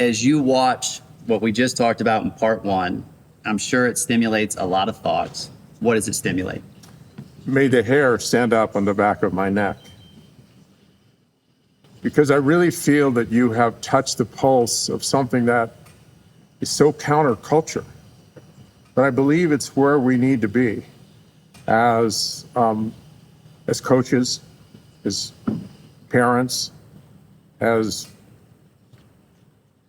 as you watch what we just talked about in part one, I'm sure it stimulates a lot of thoughts. What does it stimulate? Made the hair stand up on the back of my neck. Because I really feel that you have touched the pulse of something that is so counterculture. But I believe it's where we need to be as coaches, as parents, as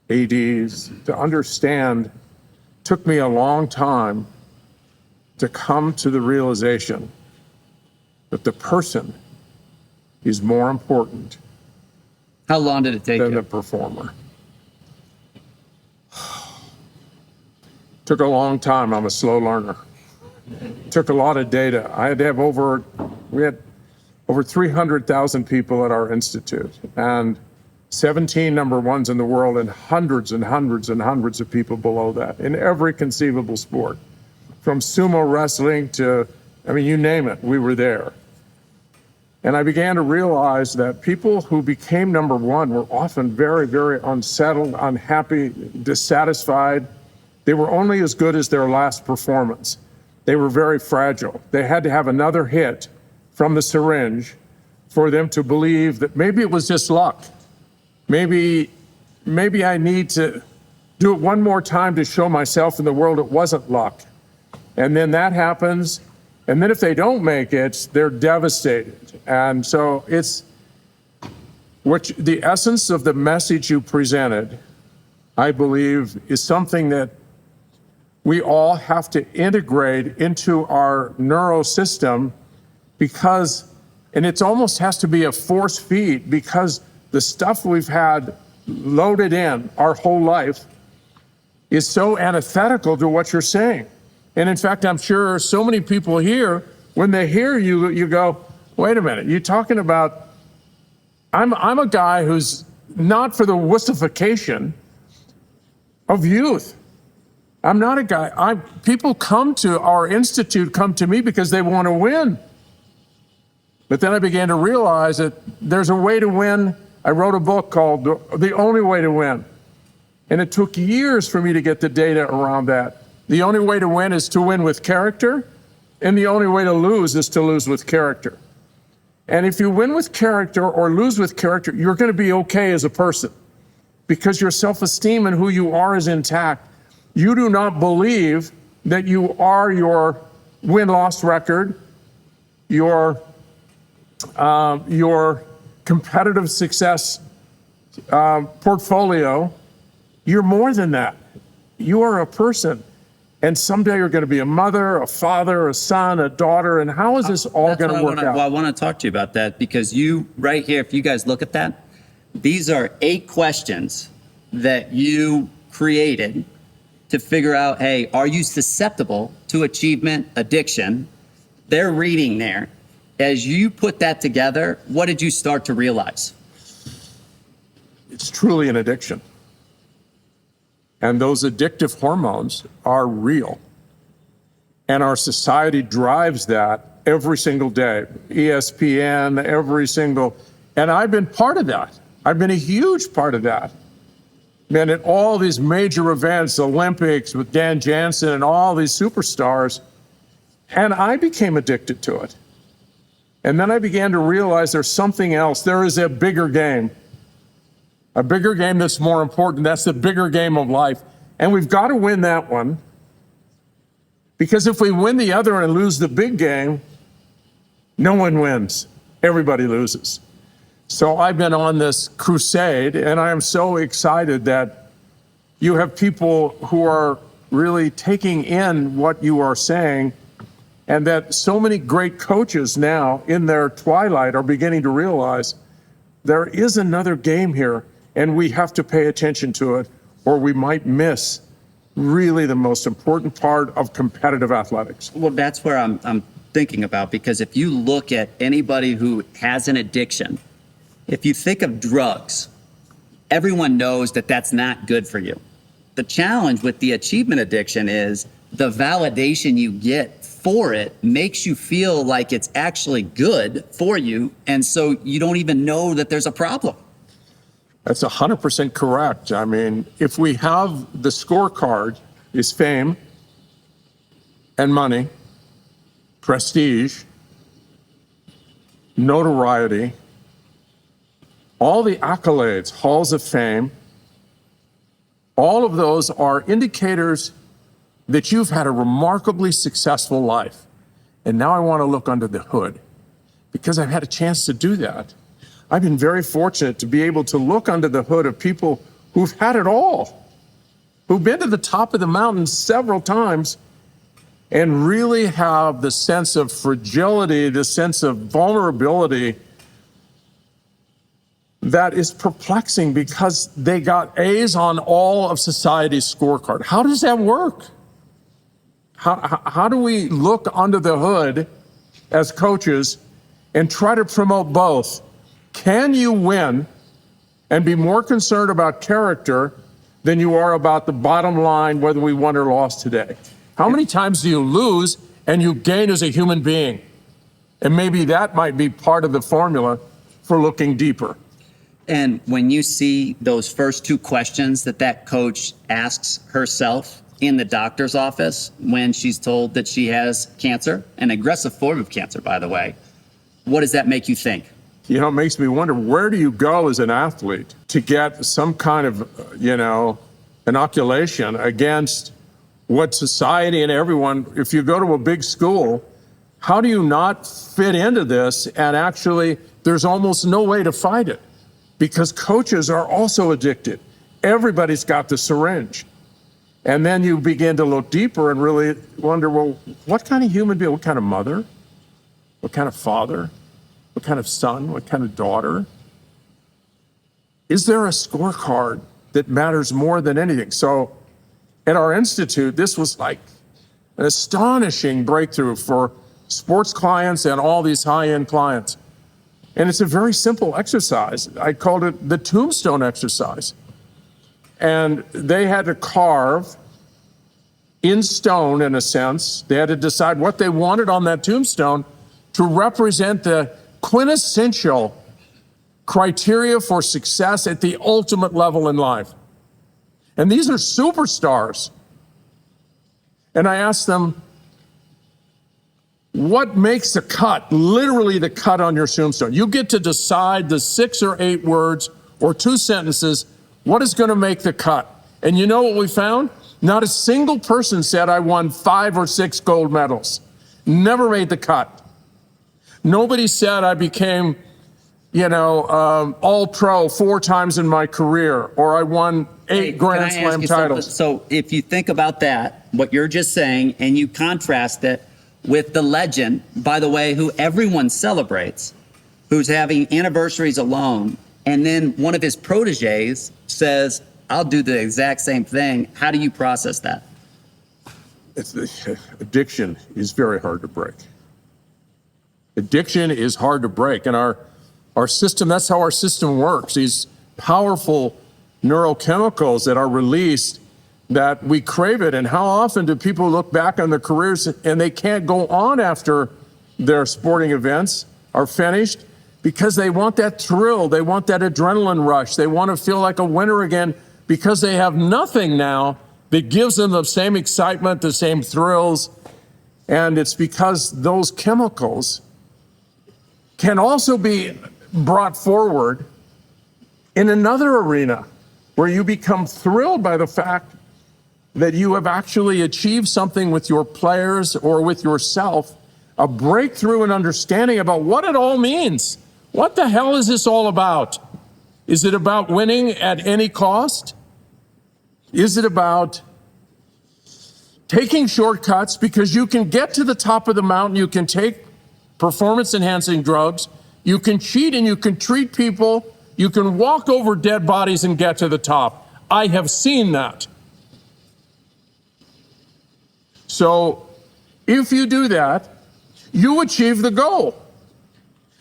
ADs, to understand. Took me a long time to come to the realization that the person is more important. How long did it take than you? the performer. Took a long time. I'm a slow learner. Took a lot of data. I had to have we had over 300,000 people at our institute and 17 number ones in the world and hundreds and hundreds and hundreds of people below that in every conceivable sport. From sumo wrestling to, I mean, you name it, we were there. And I began to realize that people who became number one were often very, very unsettled, unhappy, dissatisfied. They were only as good as their last performance. They were very fragile. They had to have another hit from the syringe for them to believe that maybe it was just luck. Maybe I need to do it one more time to show myself in the world it wasn't luck. And then that happens. And then if they don't make it, they're devastated. And so it's the essence of the message you presented, I believe, is something that we all have to integrate into our neurosystem because, and it almost has to be a force feed because the stuff we've had loaded in our whole life is so antithetical to what you're saying. And in fact, I'm sure so many people here, when they hear you, you go, wait a minute, you're talking about, I'm a guy who's not for the wussification of youth. I'm not a guy, people come to our institute, come to me because they want to win. But then I began to realize that there's a way to win. I wrote a book called The Only Way to Win. And it took years for me to get the data around that. The only way to win is to win with character, and the only way to lose is to lose with character. And if you win with character or lose with character, you're going to be okay as a person because your self-esteem and who you are is intact. You do not believe that you are your win-loss record, your competitive success portfolio. You're more than that. You are a person. And someday you're going to be a mother, a father, a son, a daughter. And how is this all going to work out? Well, I want to talk to you about that because you, right here, if you guys look at that, these are 8 questions that you created to figure out, hey, are you susceptible to achievement addiction? They're reading there. As you put that together, what did you start to realize? It's truly an addiction. And those addictive hormones are real. And our society drives that every single day. ESPN, and I've been part of that. I've been a huge part of that. Man, at all these major events, Olympics with Dan Jansen and all these superstars, and I became addicted to it. And then I began to realize there's something else. There is a bigger game that's more important. That's the bigger game of life. And we've got to win that one. Because if we win the other and lose the big game, no one wins. Everybody loses. So I've been on this crusade, and I am so excited that you have people who are really taking in what you are saying, and that so many great coaches now in their twilight are beginning to realize there is another game here. And we have to pay attention to it, or we might miss really the most important part of competitive athletics. Well, that's where I'm thinking about, because if you look at anybody who has an addiction, if you think of drugs, everyone knows that that's not good for you. The challenge with the achievement addiction is the validation you get for it makes you feel like it's actually good for you, and so you don't even know that there's a problem. That's 100% correct. I mean, if we have the scorecard is fame and money, prestige, notoriety, all the accolades, halls of fame, all of those are indicators that you've had a remarkably successful life. And now I want to look under the hood because I've had a chance to do that. I've been very fortunate to be able to look under the hood of people who've had it all, who've been to the top of the mountain several times and really have the sense of fragility, the sense of vulnerability that is perplexing because they got A's on all of society's scorecard. How does that work? How do we look under the hood as coaches and try to promote both? Can you win and be more concerned about character than you are about the bottom line, whether we won or lost today? How many times do you lose and you gain as a human being? And maybe that might be part of the formula for looking deeper. And when you see those first two questions that coach asks herself in the doctor's office when she's told that she has cancer, an aggressive form of cancer, by the way, what does that make you think? You know, it makes me wonder, where do you go as an athlete to get some kind of, inoculation against what society and everyone, if you go to a big school, how do you not fit into this? And actually, there's almost no way to fight it because coaches are also addicted. Everybody's got the syringe. And then you begin to look deeper and really wonder, well, what kind of human being, what kind of mother, what kind of father, what kind of son, what kind of daughter? Is there a scorecard that matters more than anything? So at our institute, this was like an astonishing breakthrough for sports clients and all these high-end clients. And it's a very simple exercise. I called it the tombstone exercise. And they had to carve in stone, in a sense. They had to decide what they wanted on that tombstone to represent the quintessential criteria for success at the ultimate level in life. And these are superstars. And I asked them, what makes the cut, literally the cut on your tombstone? You get to decide the 6 or 8 words or 2 sentences, what is going to make the cut? And you know what we found? Not a single person said I won 5 or 6 gold medals. Never made the cut. Nobody said I became, all pro 4 times in my career, or I won 8 Grand Slam titles. So if you think about that, what you're just saying, and you contrast it with the legend, by the way, who everyone celebrates, who's having anniversaries alone, and then one of his proteges says, I'll do the exact same thing. How do you process that? Addiction is very hard to break. Addiction is hard to break. And our system, that's how our system works. These powerful neurochemicals that are released, that we crave it. And how often do people look back on their careers and they can't go on after their sporting events are finished because they want that thrill, they want that adrenaline rush, they want to feel like a winner again because they have nothing now that gives them the same excitement, the same thrills. And it's because those chemicals can also be brought forward in another arena where you become thrilled by the fact that you have actually achieved something with your players or with yourself, a breakthrough in understanding about what it all means. What the hell is this all about? Is it about winning at any cost? Is it about taking shortcuts because you can get to the top of the mountain, you can take performance-enhancing drugs, you can cheat and you can treat people, you can walk over dead bodies and get to the top. I have seen that. So if you do that, you achieve the goal.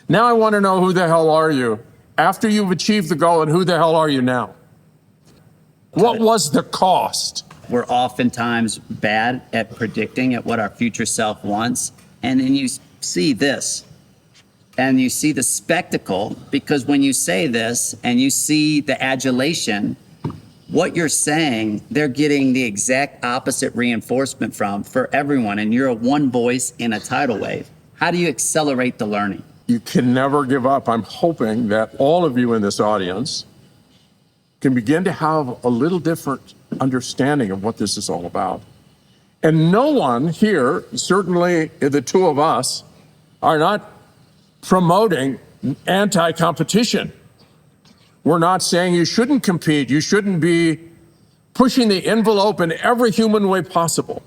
Now I want to know, who the hell are you after you've achieved the goal, and who the hell are you now? What was the cost? We're oftentimes bad at predicting at what our future self wants. And then you see this. and you see the spectacle, because when you say this and you see the adulation, what you're saying, they're getting the exact opposite reinforcement from for everyone, and you're a one voice in a tidal wave. How do you accelerate the learning? You can never give up. I'm hoping that all of you in this audience can begin to have a little different understanding of what this is all about. And no one here, certainly the two of us, are not promoting anti-competition. We're not saying you shouldn't compete. You shouldn't be pushing the envelope in every human way possible.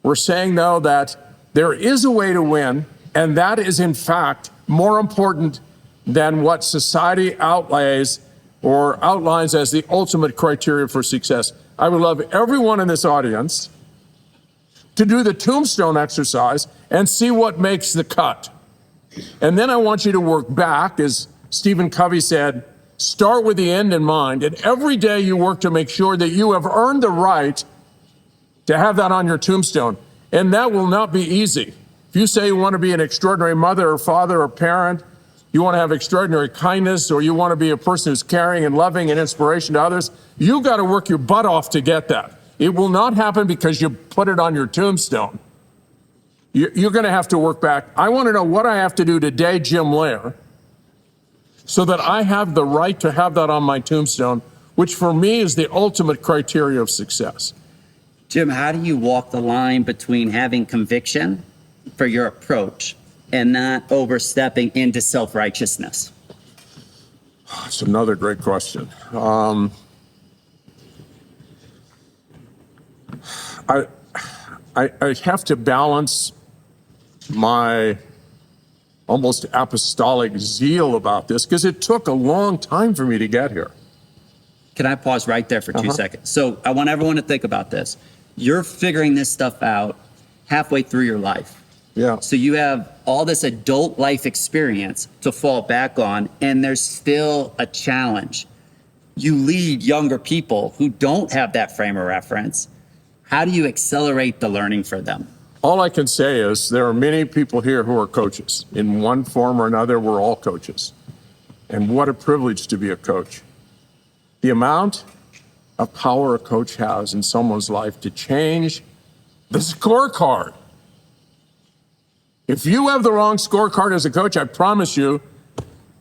We're saying, though, that there is a way to win, and that is, in fact, more important than what society outlines as the ultimate criteria for success. I would love everyone in this audience to do the tombstone exercise and see what makes the cut. And then I want you to work back, as Stephen Covey said, start with the end in mind, and every day you work to make sure that you have earned the right to have that on your tombstone. And that will not be easy. If you say you want to be an extraordinary mother or father or parent, you want to have extraordinary kindness, or you want to be a person who's caring and loving and inspiration to others, you got to work your butt off to get that. It will not happen because you put it on your tombstone. You're going to have to work back. I want to know what I have to do today, Jim Loehr, so that I have the right to have that on my tombstone, which for me is the ultimate criteria of success. Jim, how do you walk the line between having conviction for your approach and not overstepping into self-righteousness? That's another great question. I have to balance my almost apostolic zeal about this, because it took a long time for me to get here. Can I pause right there for 2 seconds? So I want everyone to think about this. You're figuring this stuff out halfway through your life. Yeah. So you have all this adult life experience to fall back on, and there's still a challenge. You lead younger people who don't have that frame of reference. How do you accelerate the learning for them? All I can say is there are many people here who are coaches. In one form or another, we're all coaches. And what a privilege to be a coach. The amount of power a coach has in someone's life to change the scorecard. If you have the wrong scorecard as a coach, I promise you,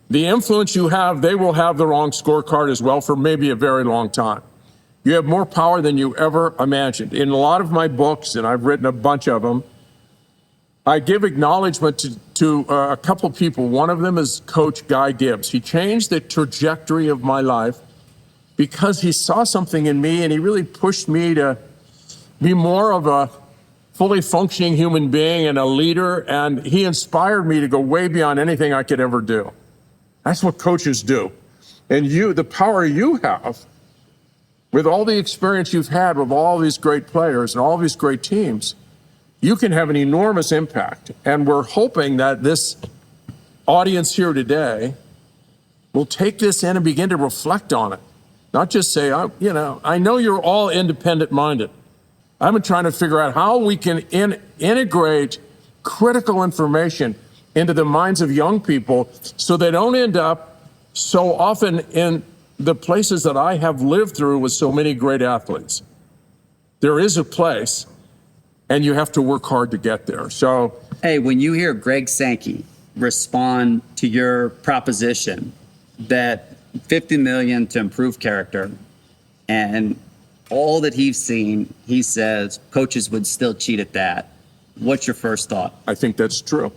the influence you have, they will have the wrong scorecard as well for maybe a very long time. You have more power than you ever imagined. In a lot of my books, and I've written a bunch of them, I give acknowledgement to a couple people. One of them is Coach Guy Gibbs. He changed the trajectory of my life because he saw something in me, and he really pushed me to be more of a fully functioning human being and a leader, and he inspired me to go way beyond anything I could ever do. That's what coaches do. And you, the power you have, with all the experience you've had with all these great players and all these great teams, you can have an enormous impact. And we're hoping that this audience here today will take this in and begin to reflect on it. Not just say, I know you're all independent-minded. I've been trying to figure out how we can integrate critical information into the minds of young people so they don't end up so often in the places that I have lived through with so many great athletes. There is a place, and you have to work hard to get there. So, hey, when you hear Greg Sankey respond to your proposition that $50 million to improve character, and all that he's seen, he says coaches would still cheat at that. What's your first thought? I think that's true.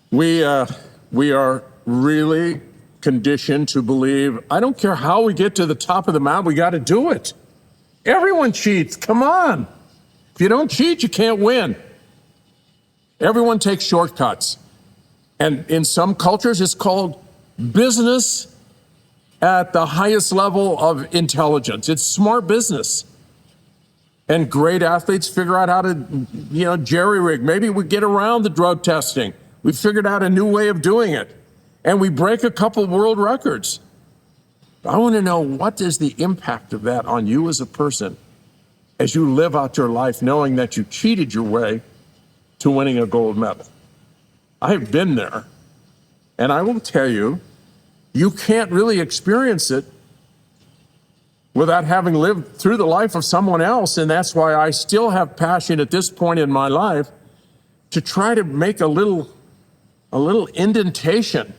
We are really conditioned to believe, I don't care how we get to the top of the mountain, we got to do it. Everyone cheats. Come on. If you don't cheat, you can't win. Everyone takes shortcuts. And in some cultures, it's called business at the highest level of intelligence. It's smart business. And great athletes figure out how to, jerry-rig. Maybe we get around the drug testing. We figured out a new way of doing it. And we break a couple world records. I want to know, what is the impact of that on you as a person as you live out your life knowing that you cheated your way to winning a gold medal? I have been there. And I will tell you, you can't really experience it without having lived through the life of someone else. And that's why I still have passion at this point in my life to try to make a little indentation,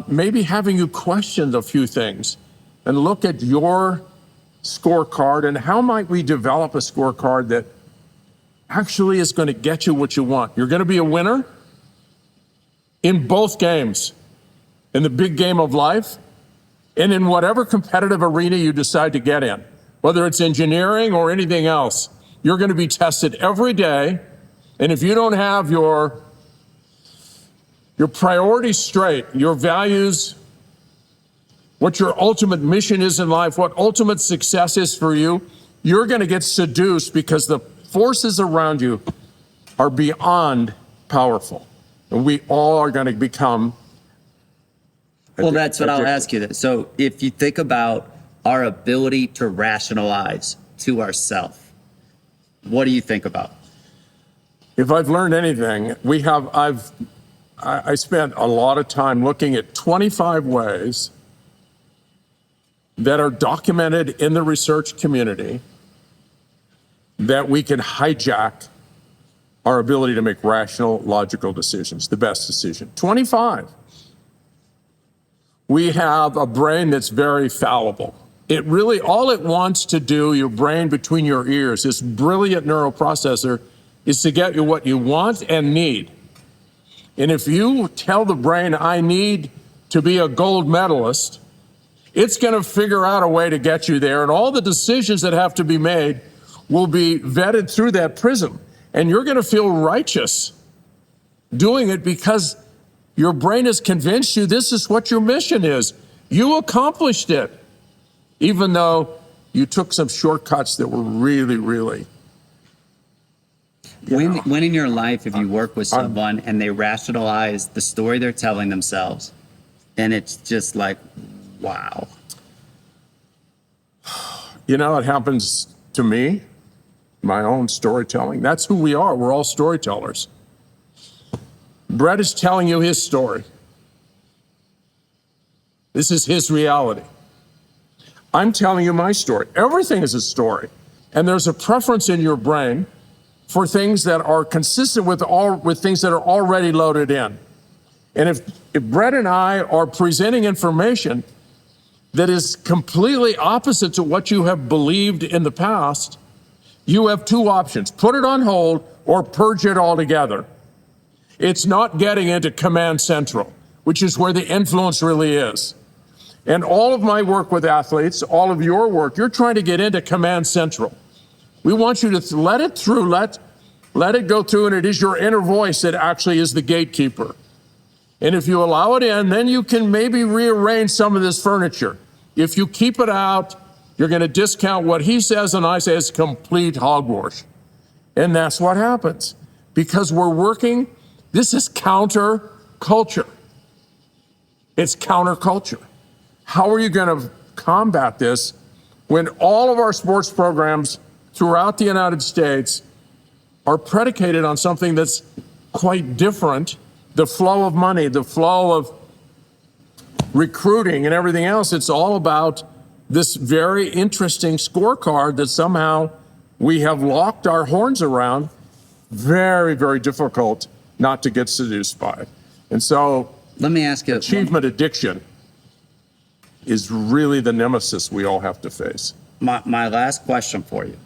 maybe having you question a few things and look at your scorecard and how might we develop a scorecard that actually is going to get you what you want. You're going to be a winner in both games, in the big game of life and in whatever competitive arena you decide to get in, whether it's engineering or anything else. You're going to be tested every day. And if you don't have your priorities straight, your values, what your ultimate mission is in life, what ultimate success is for you, you're going to get seduced because the forces around you are beyond powerful. And we all are going to become. Well, that's what I'll ask you then. So if you think about our ability to rationalize to ourselves, what do you think about? If I've learned anything, I spent a lot of time looking at 25 ways that are documented in the research community that we can hijack our ability to make rational, logical decisions, the best decision. 25. We have a brain that's very fallible. It really, all it wants to do, your brain between your ears, this brilliant neuroprocessor, is to get you what you want and need. And if you tell the brain, I need to be a gold medalist, it's going to figure out a way to get you there. And all the decisions that have to be made will be vetted through that prism. And you're going to feel righteous doing it because your brain has convinced you this is what your mission is. You accomplished it, even though you took some shortcuts that were really, really. When in your life have you worked with someone and they rationalize the story they're telling themselves and it's just like, wow. You know, it happens to me, my own storytelling. That's who we are. We're all storytellers. Brett is telling you his story. This is his reality. I'm telling you my story. Everything is a story. And there's a preference in your brain for things that are consistent with things that are already loaded in. And if Brett and I are presenting information that is completely opposite to what you have believed in the past, you have two options: put it on hold or purge it altogether. It's not getting into command central, which is where the influence really is. And all of my work with athletes, all of your work, you're trying to get into command central. We want you to let it through, let it go through, and it is your inner voice that actually is the gatekeeper. And if you allow it in, then you can maybe rearrange some of this furniture. If you keep it out, you're going to discount what he says and I say is complete hogwash. And that's what happens because we're working. This is counterculture. It's counterculture. How are you going to combat this when all of our sports programs throughout the United States are predicated on something that's quite different? The flow of money, the flow of recruiting and everything else, it's all about this very interesting scorecard that somehow we have locked our horns around. Very, very difficult not to get seduced by it. And so let me ask you, achievement addiction is really the nemesis we all have to face. My last question for you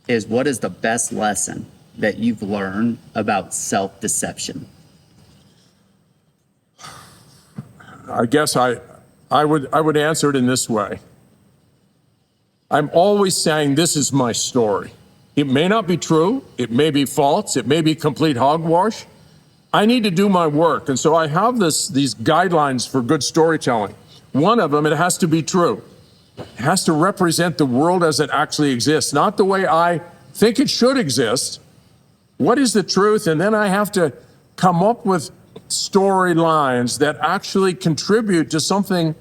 is, what is the best lesson that you've learned about self-deception? I guess I would answer it in this way. I'm always saying this is my story. It may not be true. It may be false. It may be complete hogwash. I need to do my work. And so I have these guidelines for good storytelling. One of them, it has to be true. It has to represent the world as it actually exists, not the way I think it should exist. What is the truth? And then I have to come up with storylines that actually contribute to something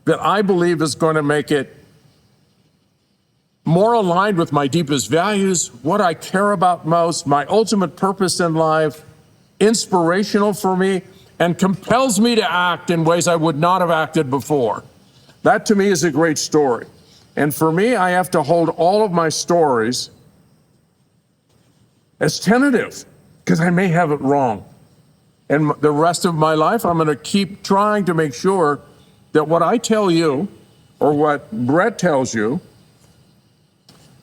that I believe is going to make it more aligned with my deepest values, what I care about most, my ultimate purpose in life. inspirational for me, and compels me to act in ways I would not have acted before. That to me is a great story. And for me, I have to hold all of my stories as tentative because I may have it wrong. And the rest of my life, I'm going to keep trying to make sure that what I tell you or what Brett tells you,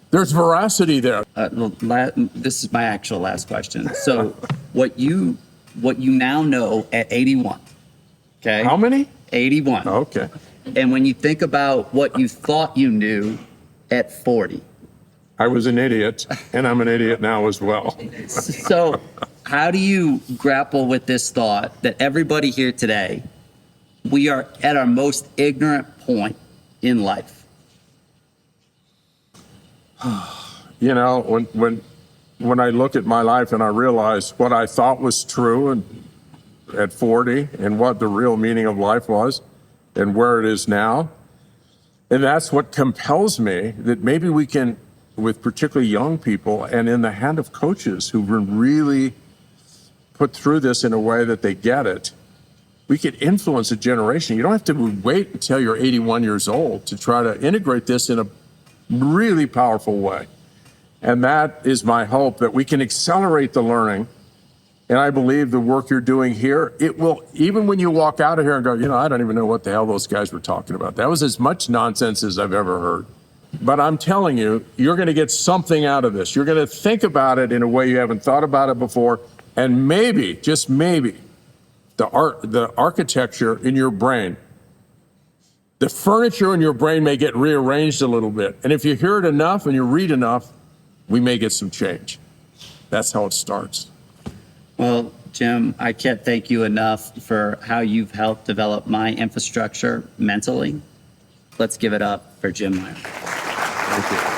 there's veracity there. This is my actual last question. So what you now know at 81, okay? How many? 81. Okay. And when you think about what you thought you knew at 40. I was an idiot, and I'm an idiot now as well. So how do you grapple with this thought that everybody here today, we are at our most ignorant point in life? You know, when I look at my life and I realize what I thought was true and at 40 and what the real meaning of life was and where it is now, and that's what compels me that maybe we can, with particularly young people and in the hand of coaches who've been really put through this in a way that they get it, we could influence a generation. You don't have to wait until you're 81 years old to try to integrate this in a really powerful way. And that is my hope, that we can accelerate the learning. And I believe the work you're doing here, it will, even when you walk out of here and go, you know, I don't even know what the hell those guys were talking about. That was as much nonsense as I've ever heard. But I'm telling you, you're going to get something out of this. You're going to think about it in a way you haven't thought about it before. And maybe, just maybe, the architecture in your brain, the furniture in your brain may get rearranged a little bit. And if you hear it enough and you read enough, we may get some change. That's how it starts. Well, Jim, I can't thank you enough for how you've helped develop my infrastructure mentally. Let's give it up for Jim Loehr. Thank you.